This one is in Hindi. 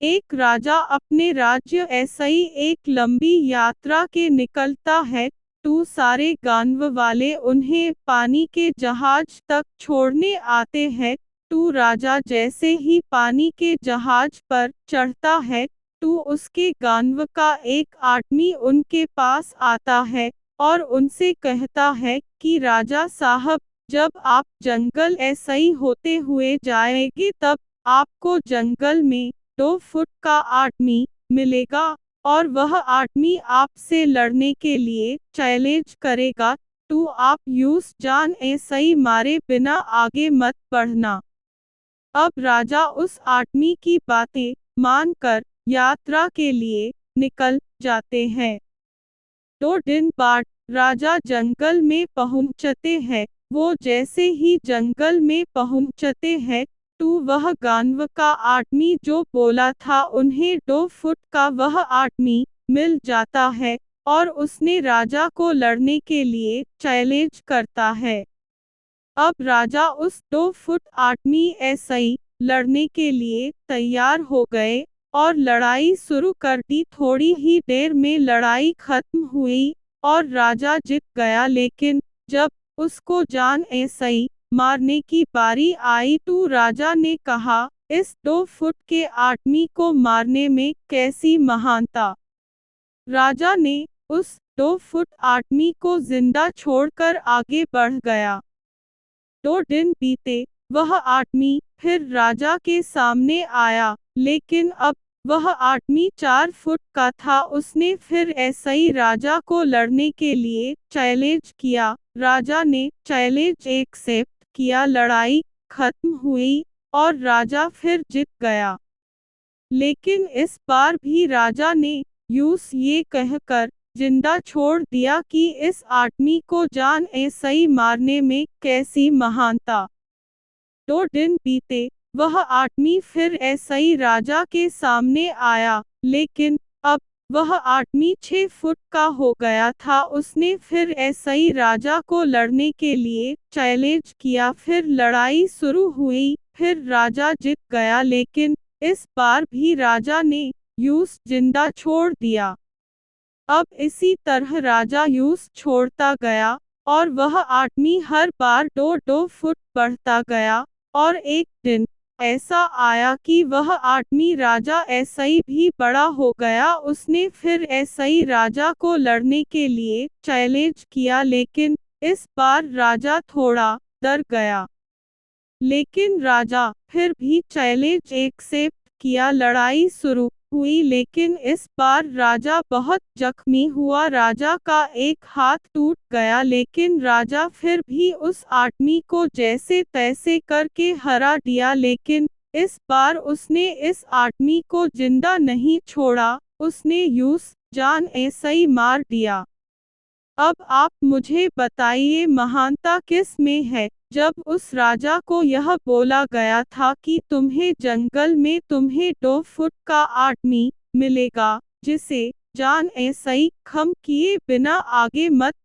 एक राजा अपने राज्य ऐसा ही एक लंबी यात्रा के निकलता है। तो सारे गांव वाले उन्हें पानी के जहाज तक छोड़ने आते हैं। तो राजा जैसे ही पानी के जहाज पर चढ़ता है, तो उसके गांव का एक आदमी उनके पास आता है और उनसे कहता है कि राजा साहब, जब आप जंगल ऐसा ही होते हुए जाएंगे तब आपको जंगल में 2 फुट का आदमी मिलेगा और वह आदमी आपसे लड़ने के लिए चैलेंज करेगा। तो आप यूं जान ऐसा ही मारे बिना आगे मत बढ़ना। अब राजा उस आदमी की बातें मानकर यात्रा के लिए निकल जाते हैं। 2 दिन बाद राजा जंगल में पहुंचते हैं। वो जैसे ही जंगल में पहुंचते हैं, तो वह गांव का आदमी जो बोला था उन्हें 2 फुट का वह आदमी मिल जाता है और उसने राजा को लड़ने के लिए चैलेंज करता है। अब राजा उस 2 फुट आदमी ऐसा ही लड़ने के लिए तैयार हो गए और लड़ाई शुरू कर दी। थोड़ी ही देर में लड़ाई खत्म हुई और राजा जीत गया। लेकिन जब उसको जान ऐसा ही मारने की बारी आई तो राजा ने कहा, इस 2 फुट के आदमी को मारने में कैसी महानता। राजा ने उस 2 फुट आदमी को जिंदा छोड़कर आगे बढ़ गया। 2 दिन बीते, वह आदमी फिर राजा के सामने आया, लेकिन अब वह आदमी 4 फुट का था। उसने फिर ऐसा ही राजा को लड़ने के लिए चैलेंज किया। राजा ने चैलेंज एक्सेप्ट किया, लड़ाई खत्म हुई और राजा फिर जीत गया। लेकिन इस बार भी राजा ने यूस ये कहकर जिंदा छोड़ दिया कि इस आदमी को जान ऐसा ही मारने में कैसी महानता। 2 दिन बीते, वह आदमी फिर ऐसा ही राजा के सामने आया, लेकिन अब वह आदमी 6 फुट का हो गया था। उसने फिर ऐसा ही राजा को लड़ने के लिए चैलेंज किया। फिर लड़ाई शुरू हुई, फिर राजा जीत गया। लेकिन इस बार भी राजा ने यूस जिंदा छोड़ दिया। अब इसी तरह राजा यूस छोड़ता गया और वह आदमी हर बार 2-2 फुट बढ़ता गया और एक दिन ऐसा आया कि वह आदमी राजा ऐसा ही भी बड़ा हो गया। उसने फिर ऐसा ही राजा को लड़ने के लिए चैलेंज किया, लेकिन इस बार राजा थोड़ा डर गया। लेकिन राजा फिर भी चैलेंज एक्सेप्ट किया। लड़ाई शुरू हुई, लेकिन इस बार राजा बहुत जख्मी हुआ। राजा का एक हाथ टूट गया, लेकिन राजा फिर भी उस आदमी को जैसे तैसे करके हरा दिया। लेकिन इस बार उसने इस आदमी को जिंदा नहीं छोड़ा, उसने यूस जान ऐसा ही मार दिया। अब आप मुझे बताइए, महानता किस में है। जब उस राजा को यह बोला गया था कि तुम्हें जंगल में तुम्हें 2 फुट का आदमी मिलेगा जिसे जान ऐसा ही खम किए बिना आगे मत